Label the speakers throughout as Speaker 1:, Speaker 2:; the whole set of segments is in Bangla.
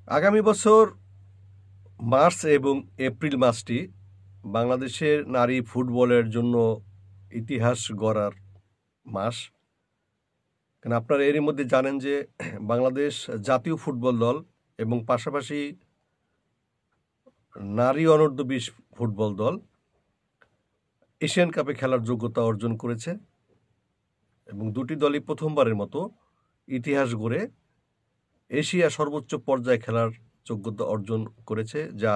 Speaker 1: আগামী বছর মার্চ এবং এপ্রিল মাসটি বাংলাদেশের নারী ফুটবলের জন্য ইতিহাস গড়ার মাস। কারণ আপনারা এরই মধ্যে জানেন যে বাংলাদেশ জাতীয় ফুটবল দল এবং পাশাপাশি নারী অনূর্ধ্ব-20 ফুটবল দল এশিয়ান কাপে খেলার যোগ্যতা অর্জন করেছে এবং দুটি দলই প্রথমবারের মতো ইতিহাস গড়ে এশিয়া সর্বোচ্চ পর্যায়ে খেলার যোগ্যতা অর্জন করেছে, যা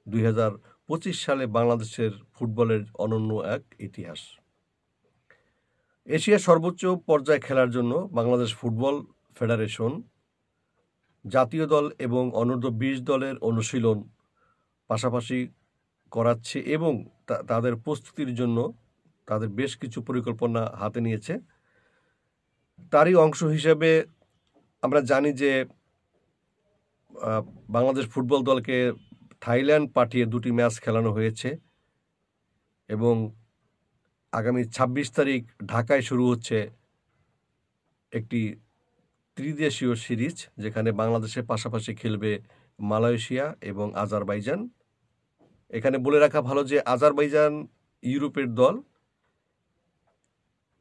Speaker 1: 2025 সালে বাংলাদেশের ফুটবলের অনন্য এক ইতিহাস। এশিয়া সর্বোচ্চ পর্যায়ে খেলার জন্য বাংলাদেশ ফুটবল ফেডারেশন জাতীয় দল এবং অনূর্ধ্ব-20 দলের অনুশীলন পাশাপাশি করাচ্ছে এবং তাদের প্রস্তুতির জন্য তাদের বেশ কিছু পরিকল্পনা হাতে নিয়েছে। তারই অংশ হিসেবে আমরা জানি যে বাংলাদেশ ফুটবল দলকে থাইল্যান্ড পাঠিয়ে দুটি ম্যাচ খেলানো হয়েছে এবং আগামী 26 তারিখ ঢাকায় শুরু হচ্ছে একটি ত্রিদেশীয় সিরিজ, যেখানে বাংলাদেশের পাশাপাশি খেলবে মালয়েশিয়া এবং আজারবাইজান। এখানে বলে রাখা ভালো যে আজারবাইজান ইউরোপের দল।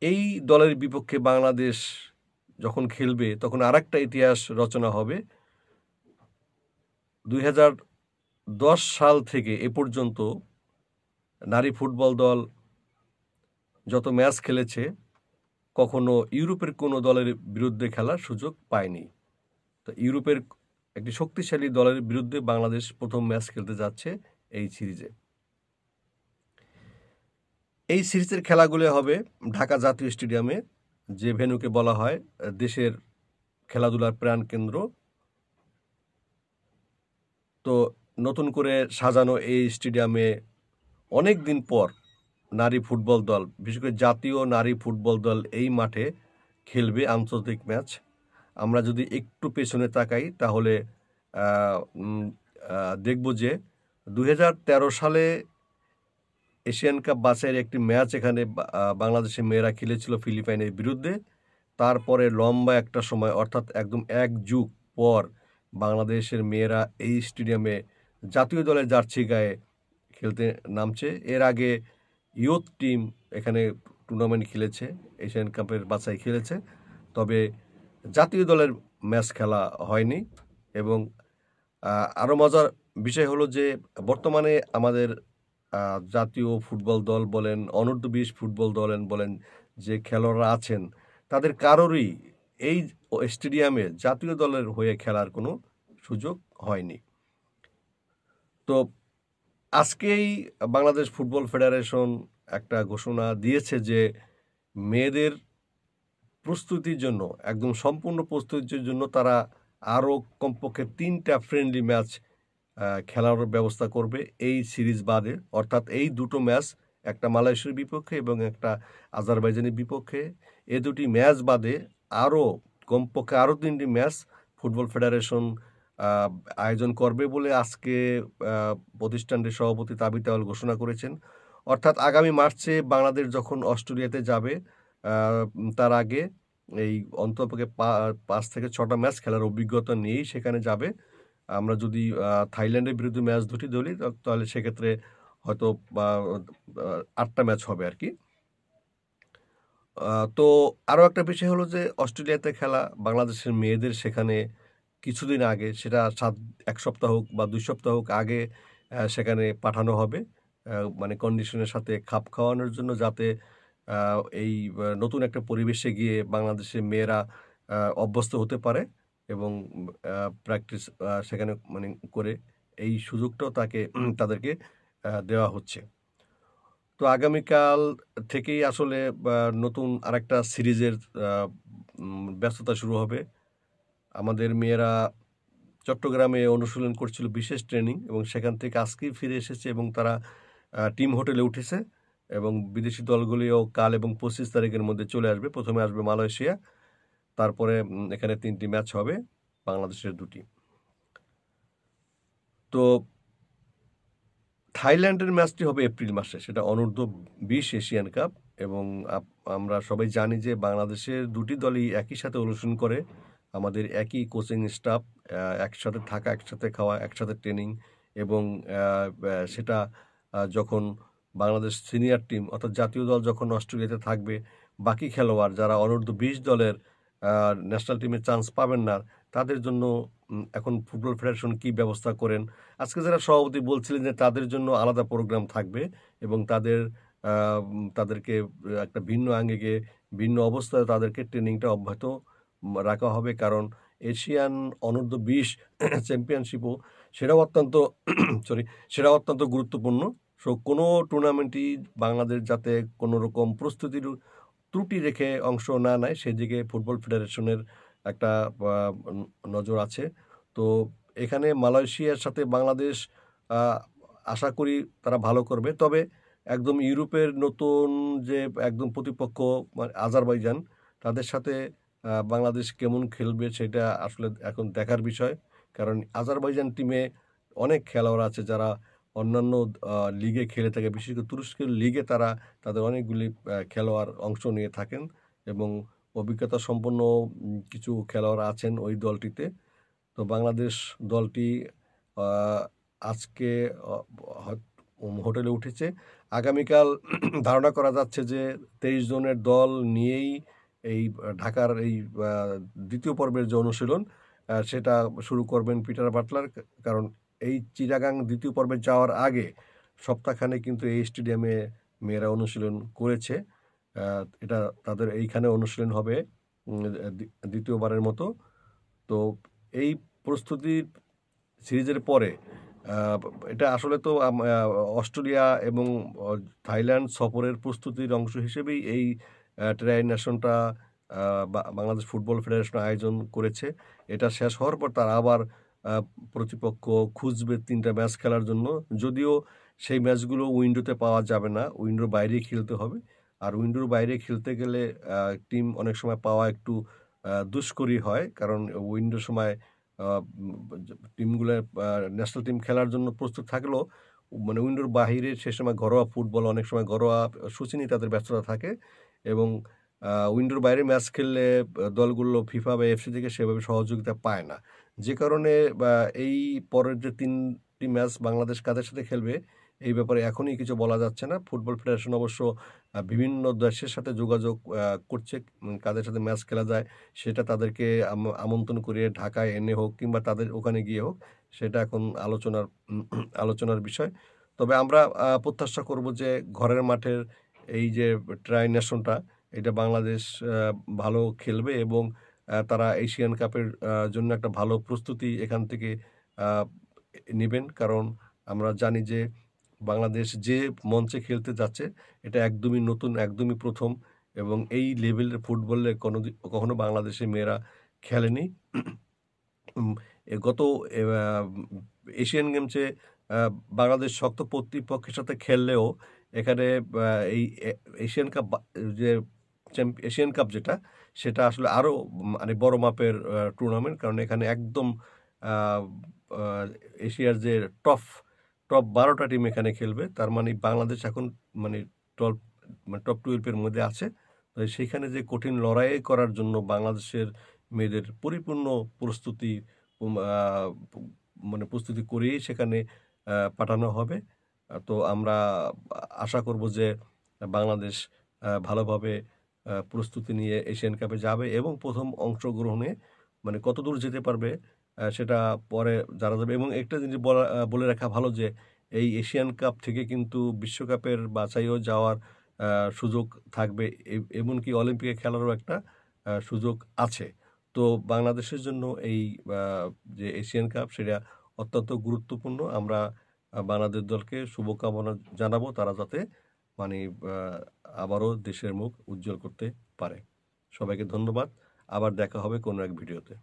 Speaker 1: এই দলের বিপক্ষে বাংলাদেশ যখন খেলবে তখন আরেকটা ইতিহাস রচনা হবে। 2010 সাল থেকে এ পর্যন্ত নারী ফুটবল দল যত ম্যাচ খেলেছে কখনো ইউরোপের কোনো দলের বিরুদ্ধে খেলার সুযোগ পায়নি। তো ইউরোপের একটি শক্তিশালী দলের বিরুদ্ধে বাংলাদেশ প্রথম ম্যাচ খেলতে যাচ্ছে এই সিরিজে। এই সিরিজের খেলাগুলো হবে ঢাকা জাতীয় স্টেডিয়ামে, যে ভেন্যুকে বলা হয় দেশের খেলাধুলার প্রাণকেন্দ্র। তো নতুন করে সাজানো এই স্টেডিয়ামে অনেক দিন পর নারী ফুটবল দল, বিশেষ করে জাতীয় নারী ফুটবল দল এই মাঠে খেলবে আন্তর্জাতিক ম্যাচ। আমরা যদি একটু পেছনে তাকাই তাহলে দেখব যে 2013 সালে এশিয়ান কাপ বাছাইয়ের একটি ম্যাচ এখানে বাংলাদেশের মেয়েরা খেলেছিল ফিলিপাইনের বিরুদ্ধে। তারপরে লম্বা একটা সময়, অর্থাৎ একদম এক যুগ পর বাংলাদেশের মেয়েরা এই স্টেডিয়ামে জাতীয় দলের জার্সি গায়ে খেলতে নামছে। এর আগে ইয়ুথ টিম এখানে টুর্নামেন্ট খেলেছে, এশিয়ান কাপের বাছাই খেলেছে, তবে জাতীয় দলের ম্যাচ খেলা হয়নি। এবং আরও মজার বিষয় হলো যে বর্তমানে আমাদের জাতীয় ফুটবল দল বলেন, অনূর্ধ্ব-20 ফুটবল দল বলেন, যে খেলোয়াড়রা আছেন তাদের কারোরই এই স্টেডিয়ামে জাতীয় দলের হয়ে খেলার কোনো সুযোগ হয়নি। তো আজকেই বাংলাদেশ ফুটবল ফেডারেশন একটা ঘোষণা দিয়েছে যে মেয়েদের প্রস্তুতির জন্য, একদম সম্পূর্ণ প্রস্তুতির জন্য তারা আরও কমপক্ষে 3টা ফ্রেন্ডলি ম্যাচ খেলার ব্যবস্থা করবে এই সিরিজ বাদে। অর্থাৎ এই দুটো ম্যাচ, একটা মালয়েশিয়ার বিপক্ষে এবং একটা আজারবাইজানের বিপক্ষে, এই দুটি ম্যাচ বাদে আরও কমপক্ষে 3টি ম্যাচ ফুটবল ফেডারেশন আয়োজন করবে বলে আজকে প্রতিষ্ঠানটির সভাপতি তাবিথ আউয়াল ঘোষণা করেছেন। অর্থাৎ আগামী মার্চে বাংলাদেশ যখন অস্ট্রেলিয়াতে যাবে তার আগে এই অন্ততপক্ষে 5 থেকে 6টা ম্যাচ খেলার অভিজ্ঞতা নিয়েই সেখানে যাবে। আমরা যদি থাইল্যান্ডের বিরুদ্ধে ম্যাচ দুটি ধরি তাহলে সেক্ষেত্রে হয়তো 8টা ম্যাচ হবে আর কি। তো আরও একটা বিষয় হলো যে অস্ট্রেলিয়াতে খেলা বাংলাদেশের মেয়েদের সেখানে কিছুদিন আগে, সেটা 1 সপ্তাহ হোক বা 2 সপ্তাহ হোক আগে সেখানে পাঠানো হবে, মানে কন্ডিশনের সাথে খাপ খাওয়ানোর জন্য, যাতে এই নতুন একটা পরিবেশে গিয়ে বাংলাদেশের মেয়েরা অভ্যস্ত হতে পারে এবং প্র্যাকটিস সেখানে মানে করে এই সুযোগটাও তাদেরকে দেওয়া হচ্ছে। তো আগামীকাল থেকেই আসলে নতুন আরেকটা সিরিজের ব্যস্ততা শুরু হবে। আমাদের মেয়েরা চট্টগ্রামে অনুশীলন করছিল, বিশেষ ট্রেনিং, এবং সেখান থেকে আজকেই ফিরে এসেছে এবং তারা টিম হোটেলে উঠেছে এবং বিদেশি দলগুলিও কাল এবং 25 তারিখের মধ্যে চলে আসবে। প্রথমে আসবে মালয়েশিয়া, তারপরে এখানে 3টি ম্যাচ হবে, বাংলাদেশের 2টি। তো থাইল্যান্ডের ম্যাচটি হবে এপ্রিল মাসে, সেটা অনূর্ধ্ব-20 এশিয়ান কাপ। এবং আমরা সবাই জানি যে বাংলাদেশের 2টি দলই একই সাথে অনুশীলন করে, আমাদের একই কোচিং স্টাফ, একসাথে থাকা, একসাথে খাওয়া, একসাথে ট্রেনিং, এবং সেটা যখন বাংলাদেশ সিনিয়র টিম অর্থাৎ জাতীয় দল যখন অস্ট্রেলিয়াতে থাকবে, বাকি খেলোয়াড় যারা অনূর্ধ্ব-20 দলের ন্যাশনাল টিমে চান্স পাবেন না, তাদের জন্য এখন ফুটবল ফেডারেশন কি ব্যবস্থা করেন। আজকে যারা সভাপতি বলছিলেন যে তাদের জন্য আলাদা প্রোগ্রাম থাকবে এবং তাদেরকে একটা ভিন্ন আঙ্গিকে, ভিন্ন অবস্থায় তাদেরকে ট্রেনিংটা অব্যাহত রাখা হবে, কারণ এশিয়ান অনূর্ধ্ব-20 চ্যাম্পিয়নশিপও সেটাও অত্যন্ত সেটাও অত্যন্ত গুরুত্বপূর্ণ। সো কোনো টুর্নামেন্টই বাংলাদেশ যাতে কোনো রকম প্রস্তুতির ত্রুটি রেখে অংশ না নেয়, সেদিকে ফুটবল ফেডারেশনের একটা নজর আছে। তো এখানে মালয়েশিয়ার সাথে বাংলাদেশ আশা করি তারা ভালো করবে। তবে একদম ইউরোপের নতুন যে একদম প্রতিপক্ষ আজারবাইজান, তাদের সাথে বাংলাদেশ কেমন খেলবে সেটা আসলে এখন দেখার বিষয়। কারণ আজারবাইজান টিমে অনেক খেলোয়াড় আছে যারা অন্যান্য লিগে খেলে থাকে, বিশেষ করে তুরস্কের লিগে তাদের অনেকগুলি খেলোয়াড় অংশ নিয়ে থাকেন এবং অভিজ্ঞতা সম্পন্ন কিছু খেলোয়াড় আছেন ওই দলটিতে। তো বাংলাদেশ দলটি আজকে হোটেলে উঠেছে। আগামীকাল ধারণা করা যাচ্ছে যে 23 জনের দল নিয়েই এই ঢাকার এই দ্বিতীয় পর্বের যে অনুশীলন সেটা শুরু করবেন পিটার বাটলার। কারণ এই চিটাগাং দ্বিতীয় পর্বে যাওয়ার আগে সপ্তাহখানে কিন্তু এই স্টেডিয়ামে মেয়েরা অনুশীলন করেছে। এটা তাদের এইখানে অনুশীলন হবে দ্বিতীয়বারের মতো। তো এই প্রস্তুতির সিরিজের পরে এটা আসলে তো অস্ট্রেলিয়া এবং থাইল্যান্ড সফরের প্রস্তুতির অংশ হিসেবেই এই ট্রাই নেশনটা বাংলাদেশ ফুটবল ফেডারেশন আয়োজন করেছে। এটা শেষ হওয়ার পর তারা আবার প্রতিপক্ষ খুঁজবে 3টা ম্যাচ খেলার জন্য। যদিও সেই ম্যাচগুলো উইন্ডোতে পাওয়া যাবে না, উইন্ডোর বাইরে খেলতে হবে। আর উইন্ডোর বাইরে খেলতে গেলে টিম অনেক সময় পাওয়া একটু দুষ্করই হয়, কারণ উইন্ডোর সময় টিমগুলো ন্যাশনাল টিম খেলার জন্য প্রস্তুত থাকলেও মানে উইন্ডোর বাহিরে সে সময় ঘরোয়া ফুটবল, অনেক সময় ঘরোয়া সূচি নিয়ে তাদের ব্যস্ততা থাকে এবং উইন্ডোর বাইরে ম্যাচ খেললে দলগুলো ফিফা বা এফসি থেকে সেভাবে সহযোগিতা পায় না। যে কারণে এই পরের যে 3টি ম্যাচ বাংলাদেশ কাদের সাথে খেলবে এই ব্যাপারে এখনই কিছু বলা যাচ্ছে না। ফুটবল ফেডারেশন অবশ্য বিভিন্ন দেশের সাথে যোগাযোগ করছে, কাদের সাথে ম্যাচ খেলা যায় সেটা তাদেরকে আমন্ত্রণ করিয়ে ঢাকায় এনে হোক কিংবা তাদের ওখানে গিয়ে হোক, সেটা এখন আলোচনার বিষয়। তবে আমরা প্রত্যাশা করব যে ঘরের মাঠের এই যে ট্রাই নেশনটা, এটা বাংলাদেশ ভালো খেলবে এবং তারা এশিয়ান কাপের জন্য একটা ভালো প্রস্তুতি এখান থেকে নেবেন। কারণ আমরা জানি যে বাংলাদেশ যে মঞ্চে খেলতে যাচ্ছে এটা একদমই নতুন, একদমই প্রথম, এবং এই লেভেলের ফুটবলে কখনো বাংলাদেশের মেয়েরা খেলেনি। গত এশিয়ান গেমসে বাংলাদেশ শক্ত প্রতিপক্ষের সাথে খেললেও এখানে এই এশিয়ান কাপ যেটা, সেটা আসলে আরও মানে বড় মাপের টুর্নামেন্ট, কারণ এখানে একদম এশিয়ার যে টপ 12টা টিম এখানে খেলবে। তার মানে বাংলাদেশ এখন মানে টপ 12-এর মধ্যে আছে। তো সেইখানে যে কঠিন লড়াই করার জন্য বাংলাদেশের মেয়েদের পরিপূর্ণ প্রস্তুতি করেই সেখানে পাঠানো হবে। তো আমরা আশা করব যে বাংলাদেশ ভালোভাবে প্রস্তুতি নিয়ে এশিয়ান কাপে যাবে এবং প্রথম অংশগ্রহণে মানে কতদূর যেতে পারবে সেটা পরে জানা যাবে। এবং একটা জিনিস বলে রাখা ভালো যে এই এশিয়ান কাপ থেকে কিন্তু বিশ্বকাপের বাছাইও যাওয়ার সুযোগ থাকবে, এমনকি অলিম্পিকে খেলারও একটা সুযোগ আছে। তো বাংলাদেশের জন্য এই যে এশিয়ান কাপ সেটা অত্যন্ত গুরুত্বপূর্ণ। আমরা বাংলাদেশ দলকে শুভকামনা জানাবো, তারা যাতে মানে আবারও দেশের মুখ উজ্জ্বল করতে পারে। সবাইকে ধন্যবাদ। আবার দেখা হবে কোনো এক ভিডিওতে।